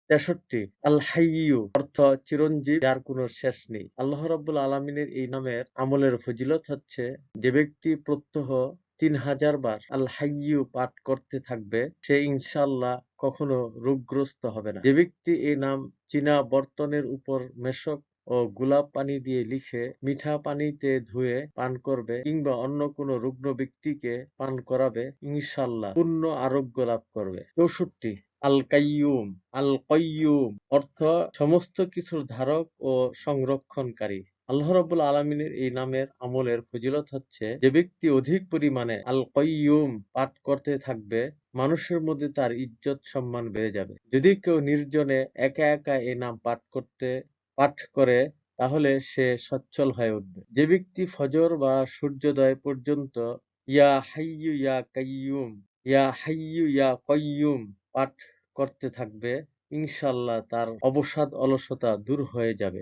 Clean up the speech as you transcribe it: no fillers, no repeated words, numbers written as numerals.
63 আল হাইয়্যু অর্থ চিরঞ্জীব, যার কোনো শেষ নেই। আল্লাহ রাব্বুল আলামিনের এই নামের আমলের ফজিলত হচ্ছে, যে ব্যক্তি প্রত্যহ 3000 বার আল হাইয়্যু পাঠ করতে থাকবে, সে ইনশাআল্লাহ কখনো রোগগ্রস্ত হবে না। যে ব্যক্তি এই নাম চীনা বর্তনের উপর মেশক ও গোলাপ পানি দিয়ে লিখে মিঠা পানিতে ধুয়ে পান করবে, কিংবা অন্য কোনো রুগ্ন ব্যক্তিকে পান করাবে, ইনশাআল্লাহ পূর্ণ আরোগ্য লাভ করবে। 64 আল কাইয়ুম। আল কয়্যুম অর্থ সমস্ত কিছুর ধারক ও সংরক্ষণকারী। আল্লাহ রাব্বুল আলামিনের এই নামের আমলের ফজিলত হচ্ছে, যে ব্যক্তি অধিক পরিমাণে আল কয়্যুম পাঠ করতে থাকবে, মানুষের মধ্যে তার ইজ্জত সম্মান বেড়ে যাবে। যদি কেউ নির্জনে একা একা এই নাম পাঠ করে, তাহলে সে সচ্ছল হয়ে উঠবে। যে ব্যক্তি ফজর বা সূর্যোদয় পর্যন্ত ইয়া হাইয়্যু ইয়া কাইয়্যুম, ইয়া হাইয়্যু ইয়া কয়্যুম পাঠ করতে থাকবে, ইনশাআল্লাহ তার অবসাদ অলসতা দূর হয়ে যাবে।